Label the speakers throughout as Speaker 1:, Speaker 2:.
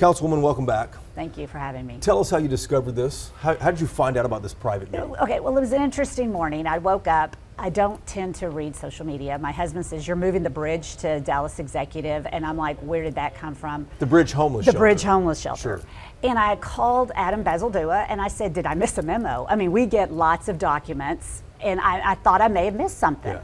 Speaker 1: Councilwoman, welcome back.
Speaker 2: Thank you for having me.
Speaker 1: Tell us how you discovered this. How did you find out about this private meeting?
Speaker 2: Okay, well, it was an interesting morning. I woke up. I don't tend to read social media. My husband says, you're moving the bridge to Dallas Executive. And I'm like, where did that come from?
Speaker 1: The Bridge Homeless Shelter.
Speaker 2: The Bridge Homeless Shelter.
Speaker 1: Sure.
Speaker 2: And I called Adam Bazaldua and I said, did I miss a memo? I mean, we get lots of documents and I thought I may have missed something.
Speaker 1: Yeah.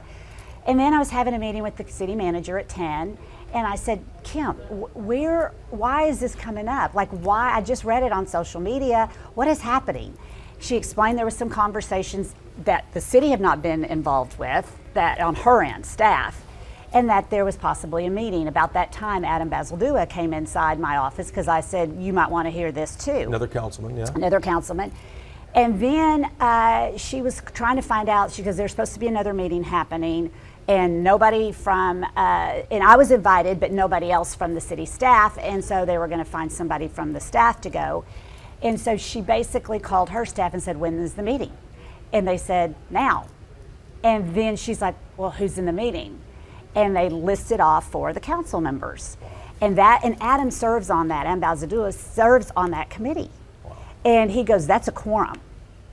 Speaker 2: And then I was having a meeting with the city manager at 10. And I said, Kim, why is this coming up? Like, why? I just read it on social media. What is happening? She explained there was some conversations that the city have not been involved with, that on her end, staff, and that there was possibly a meeting. About that time, Adam Bazaldua came inside my office because I said, you might want to hear this too.
Speaker 1: Another councilman, yeah.
Speaker 2: Another councilman. And then she was trying to find out, because there's supposed to be another meeting happening, and nobody from, and I was invited, but nobody else from the city staff, and so they were going to find somebody from the staff to go. And so she basically called her staff and said, when is the meeting? And they said, now. And then she's like, well, who's in the meeting? And they listed off for the council members. And Adam serves on that, Adam Bazaldua serves on that committee. Wow. And he goes, that's a quorum.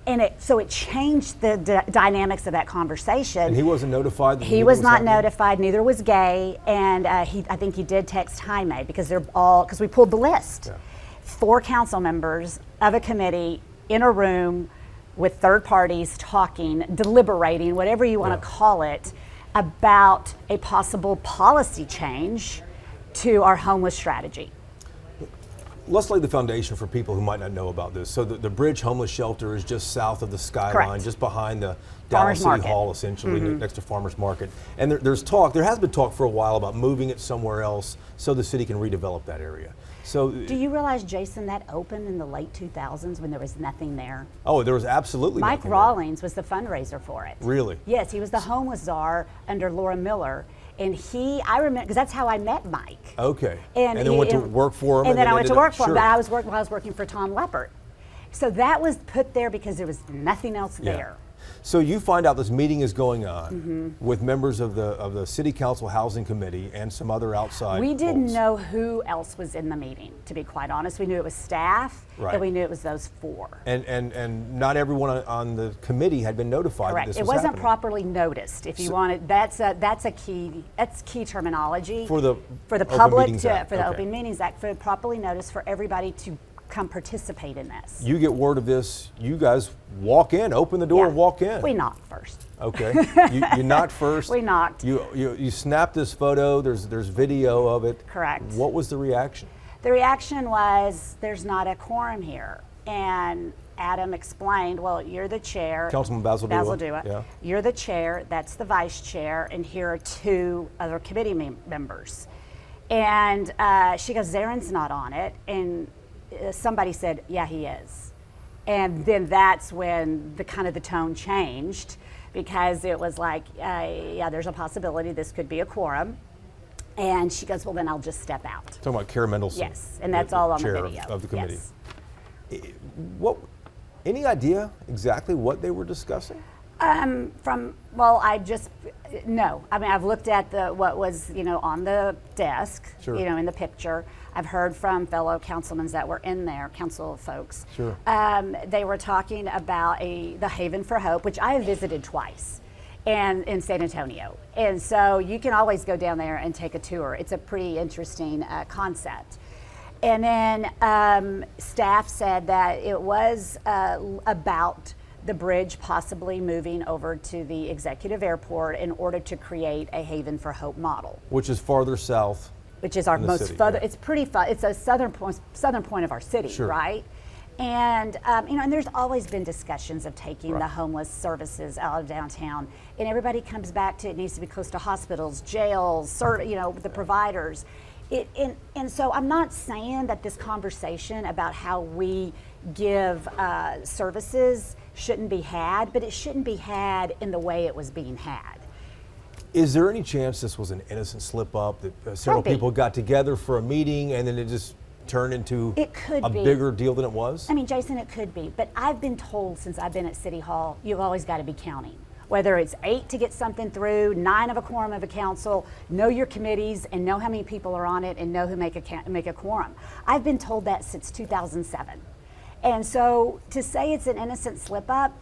Speaker 2: And so it changed the dynamics of that conversation. And
Speaker 1: he wasn't notified?
Speaker 2: He was not notified, neither was Gay, and I think he did text Jaime because because we pulled the list. Yeah. 4 council members of a committee in a room with third parties talking, deliberating, whatever you want to call it, about a possible policy change to our homeless strategy.
Speaker 1: Let's lay the foundation for people who might not know about this. So the Bridge Homeless Shelter is just south of the Skyline,
Speaker 2: correct,
Speaker 1: just behind the Dallas City Hall, essentially, next to Farmers Market. And there has been talk for a while about moving it somewhere else so the city can redevelop that area. So,
Speaker 2: do you realize, Jason, that opened in the late 2000s when there was nothing there?
Speaker 1: Oh, there was absolutely nothing
Speaker 2: Mike Rawlings was the fundraiser for it.
Speaker 1: Really?
Speaker 2: Yes, he was the homeless czar under Laura Miller. And I remember, because that's how I met Mike.
Speaker 1: Okay. And then went to work for him.
Speaker 2: And then I went to work for him. But I was working for Tom Leppert. So that was put there because there was nothing else there.
Speaker 1: So you find out this meeting is going on with members of the City Council Housing Committee and some other outside
Speaker 2: We didn't
Speaker 1: folks.
Speaker 2: know who else was in the meeting, to be quite honest. We knew it was staff, and we knew it was those 4.
Speaker 1: And not everyone on the committee had been notified.
Speaker 2: Correct.
Speaker 1: That this
Speaker 2: it
Speaker 1: was
Speaker 2: wasn't
Speaker 1: happening.
Speaker 2: properly noticed. If you wanted, that's key terminology
Speaker 1: for the
Speaker 2: public
Speaker 1: for
Speaker 2: the Open Meetings Act, for properly notice for everybody to come participate in this.
Speaker 1: You get word of this, you guys walk in, open the door and walk in.
Speaker 2: We knocked first.
Speaker 1: Okay, you knocked first.
Speaker 2: We knocked.
Speaker 1: You snapped this photo, there's video of it.
Speaker 2: Correct.
Speaker 1: What was the reaction?
Speaker 2: The reaction was, there's not a quorum here. And Adam explained, well, you're the chair.
Speaker 1: Councilman Bazaldua.
Speaker 2: Yeah. You're the chair, that's the vice chair, and here are 2 other committee members. And she goes, Zarin's not on it. And somebody said, yeah, he is. And then that's when the tone changed, because it was like, yeah, there's a possibility this could be a quorum. And she goes, well, then I'll just step out.
Speaker 1: Talking about Kara Mendelson.
Speaker 2: Yes, and that's all on the video.
Speaker 1: Of the committee.
Speaker 2: Yes.
Speaker 1: Any idea exactly what they were discussing?
Speaker 2: No. I mean, I've looked at what was, on the desk,
Speaker 1: sure,
Speaker 2: in the picture. I've heard from fellow councilmen that were in there, council folks.
Speaker 1: Sure.
Speaker 2: They were talking about the Haven for Hope, which I have visited twice, and in San Antonio. And so you can always go down there and take a tour. It's a pretty interesting concept. And then staff said that it was about the bridge possibly moving over to the executive airport in order to create a Haven for Hope model.
Speaker 1: Which is farther south.
Speaker 2: Which is our most
Speaker 1: city,
Speaker 2: further, it's pretty far, it's a southern point of our city,
Speaker 1: sure,
Speaker 2: right? And, and there's always been discussions of taking the homeless services out of downtown, and everybody comes back to it needs to be close to hospitals, jails, the providers. And so I'm not saying that this conversation about how we give services shouldn't be had, but it shouldn't be had in the way it was being had.
Speaker 1: Is there any chance this was an innocent slip up, that several people got together for a meeting and then it just turned into a bigger deal than it was?
Speaker 2: I mean, Jason, it could be, but I've been told since I've been at City Hall, you've always got to be counting. whether it's 8 to get something through, 9 of a quorum of a council, know your committees and know how many people are on it and know who make a quorum. I've been told that since 2007. And so to say it's an innocent slip up,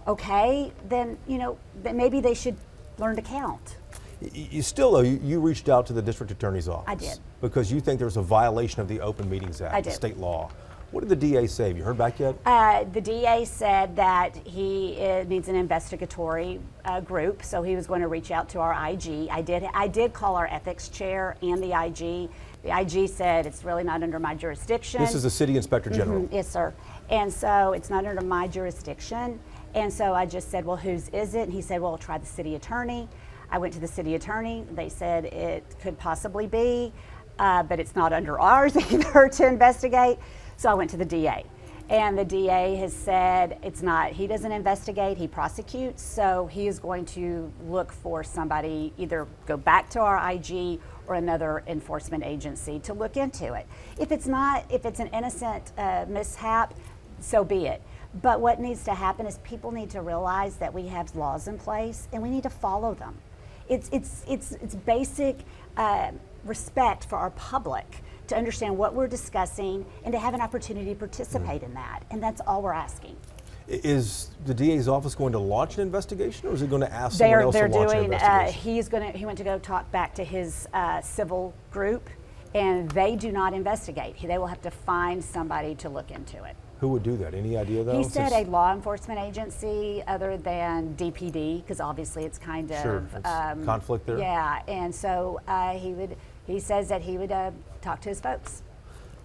Speaker 2: okay, then, then maybe they should learn to count.
Speaker 1: You still, though, you reached out to the district attorney's office.
Speaker 2: I did.
Speaker 1: Because you think there's a violation of the Open Meetings Act,
Speaker 2: I
Speaker 1: the
Speaker 2: did.
Speaker 1: state law. What did the DA say? Have you heard back yet?
Speaker 2: The DA said that he needs an investigatory group, so he was going to reach out to our IG. I did call our ethics chair and the IG. The IG said it's really not under my jurisdiction.
Speaker 1: This is the city inspector general.
Speaker 2: Yes, sir. And so it's not under my jurisdiction. And so I just said, well, whose is it? And he said, well, try the city attorney. I went to the city attorney. They said it could possibly be, but it's not under ours either to investigate. So I went to the DA. And the DA has said it's not, he doesn't investigate, he prosecutes. So he is going to look for somebody, either go back to our IG or another enforcement agency to look into it. If it's an innocent mishap, so be it. But what needs to happen is people need to realize that we have laws in place and we need to follow them. It's basic respect for our public to understand what we're discussing and to have an opportunity to participate in that. And that's all we're asking.
Speaker 1: Is the DA's office going to launch an investigation, or is it going to ask someone else to launch an investigation?
Speaker 2: He went to go talk back to his civil group, and they do not investigate. They will have to find somebody to look into it.
Speaker 1: Who would do that? Any idea, though?
Speaker 2: He said a law enforcement agency other than DPD, because obviously it's kind of
Speaker 1: sure, conflict there.
Speaker 2: Yeah, and so he says that he would talk to his folks.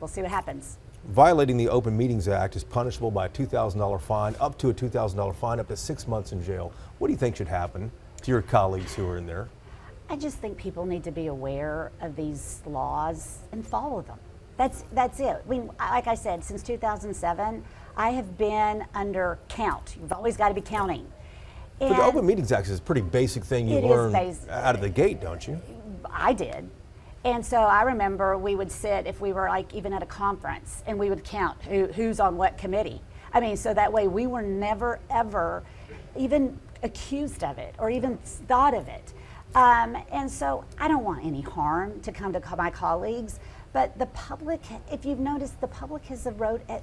Speaker 2: We'll see what happens.
Speaker 1: Violating the Open Meetings Act is punishable by a $2,000 fine, up to a $2,000 fine, up to 6 months in jail. What do you think should happen to your colleagues who are in there?
Speaker 2: I just think people need to be aware of these laws and follow them. That's it. Like I said, since 2007, I have been under count. You've always got to be counting.
Speaker 1: But the Open Meetings Act is a pretty basic thing you learn out of the gate, don't you?
Speaker 2: I did. And so I remember we would sit, if we were like even at a conference, and we would count who's on what committee. I mean, so that way we were never, ever even accused of it or even thought of it. And so I don't want any harm to come to my colleagues. But the public, if you've noticed, the public has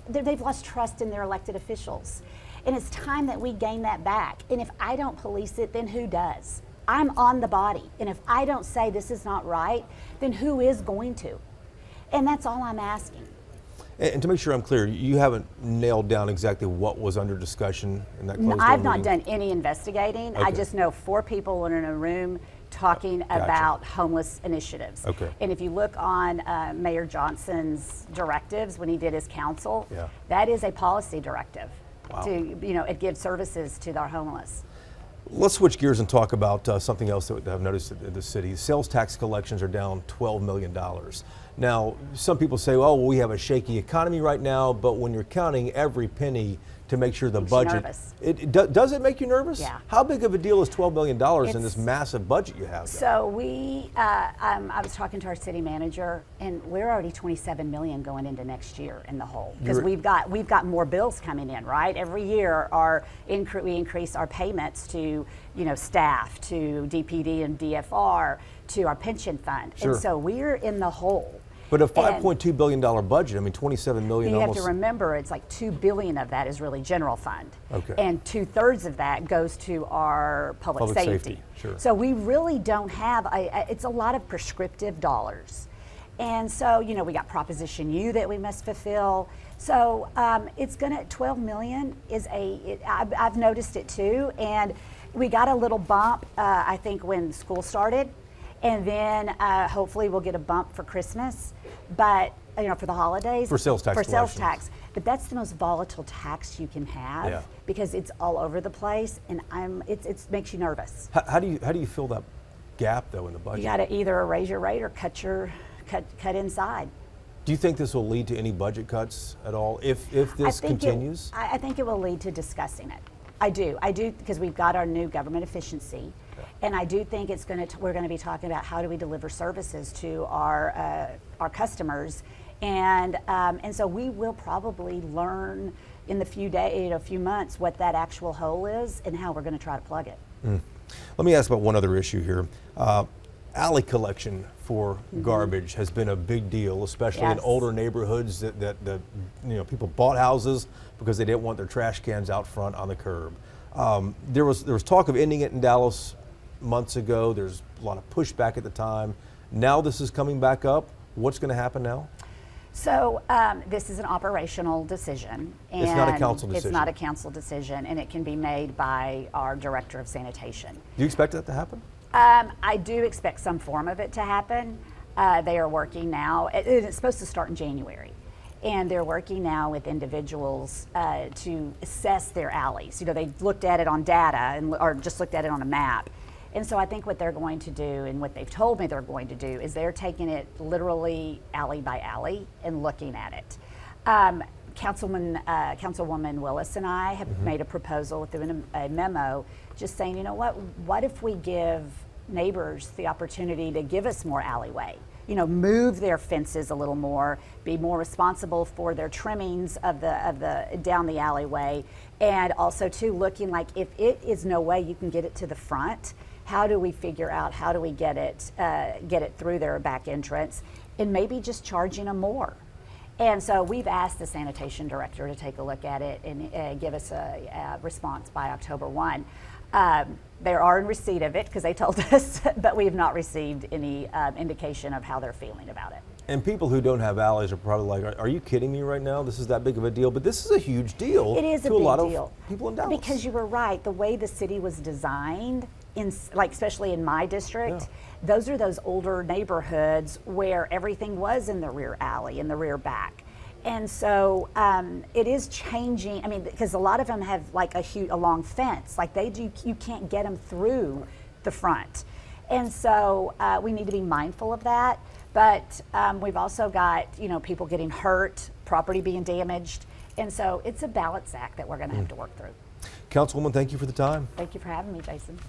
Speaker 2: they've lost trust in their elected officials. And it's time that we gain that back. And if I don't police it, then who does? I'm on the body. And if I don't say this is not right, then who is going to? And that's all I'm asking.
Speaker 1: And to make sure I'm clear, you haven't nailed down exactly what was under discussion in that closed door
Speaker 2: I've not
Speaker 1: meeting?
Speaker 2: done any investigating.
Speaker 1: Okay.
Speaker 2: I just know 4 people were in a room talking about homeless initiatives.
Speaker 1: Okay.
Speaker 2: And if you look on Mayor Johnson's directives when he did his council,
Speaker 1: Yeah.
Speaker 2: that is a policy directive.
Speaker 1: Wow.
Speaker 2: To, it gives services to our homeless.
Speaker 1: Let's switch gears and talk about something else that I've noticed in the city. Sales tax collections are down $12 million. Now, some people say, well, we have a shaky economy right now, but when you're counting every penny to make sure the
Speaker 2: Makes you
Speaker 1: budget,
Speaker 2: nervous.
Speaker 1: Does it make you nervous?
Speaker 2: Yeah.
Speaker 1: How big of a deal is $12 million in this massive budget you have?
Speaker 2: So I was talking to our city manager, and we're already $27 million going into next year in the hole, because we've got more bills coming in, right? Every year we increase our payments to staff, to DPD and DFR, to our pension fund,
Speaker 1: Sure.
Speaker 2: and so we're in the hole.
Speaker 1: But a $5.2 billion budget, I mean, $27 million
Speaker 2: You
Speaker 1: almost.
Speaker 2: have to remember, it's like $2 billion of that is really general fund.
Speaker 1: Okay.
Speaker 2: And 2/3 of that goes to our public safety.
Speaker 1: Sure.
Speaker 2: So we really don't have, it's a lot of prescriptive dollars. And so, we got Proposition U that we must fulfill. So it's gonna, 12 million is I've noticed it too. And we got a little bump, I think, when school started. And then hopefully we'll get a bump for Christmas, but for the holidays.
Speaker 1: For sales tax.
Speaker 2: For sales tax. But that's the most volatile tax you can have because it's all over the place, and it makes you nervous.
Speaker 1: How do you fill that gap though in the budget?
Speaker 2: You got to either raise your rate or cut inside.
Speaker 1: Do you think this will lead to any budget cuts at all if this continues?
Speaker 2: I think it will lead to discussing it. I do, because we've got our new government efficiency, and I do think we're going to be talking about how do we deliver services to our customers, and so we will probably learn in the few months what that actual hole is and how we're going to try to plug it.
Speaker 1: Let me ask about one other issue here. Alley collection for garbage has been a big deal, especially in
Speaker 2: Yes.
Speaker 1: older neighborhoods that people bought houses because they didn't want their trash cans out front on the curb. There was talk of ending it in Dallas months ago. There's a lot of pushback at the time. Now this is coming back up. What's going to happen now?
Speaker 2: So this is an operational decision. And
Speaker 1: It's not a council
Speaker 2: It's
Speaker 1: decision.
Speaker 2: not a council decision, and it can be made by our director of sanitation.
Speaker 1: Do you expect that to happen?
Speaker 2: I do expect some form of it to happen. They are working now. It's supposed to start in January. And they're working now with individuals to assess their alleys. They looked at it on data or just looked at it on a map. And so I think what they're going to do, and what they've told me they're going to do, is they're taking it literally alley by alley and looking at it. Councilwoman Willis and I have made a proposal through a memo just saying, what if we give neighbors the opportunity to give us more alleyway? Move their fences a little more, be more responsible for their trimmings of the down the alleyway, and also too looking like if it is no way you can get it to the front, how do we figure out how do we get it through their back entrance, and maybe just charging them more. And so we've asked the sanitation director to take a look at it and give us a response by October 1. They are in receipt of it because they told us, but we have not received any indication of how they're feeling about it.
Speaker 1: And people who don't have alleys are probably like, are you kidding me right now? This is that big of a deal? But this is a huge deal.
Speaker 2: It is
Speaker 1: to
Speaker 2: a big
Speaker 1: lot
Speaker 2: deal.
Speaker 1: of people in Dallas.
Speaker 2: Because you were right, the way the city was designed, especially in my district, those are those older neighborhoods where everything was in the rear alley, in the rear back. And so it is changing. I mean, because a lot of them have like a long fence, like you can't get them through the front. And so we need to be mindful of that. But we've also got, people getting hurt, property being damaged. And so it's a balance act that we're going to have to work through.
Speaker 1: Councilwoman, thank you for the time.
Speaker 2: Thank you for having me, Jason.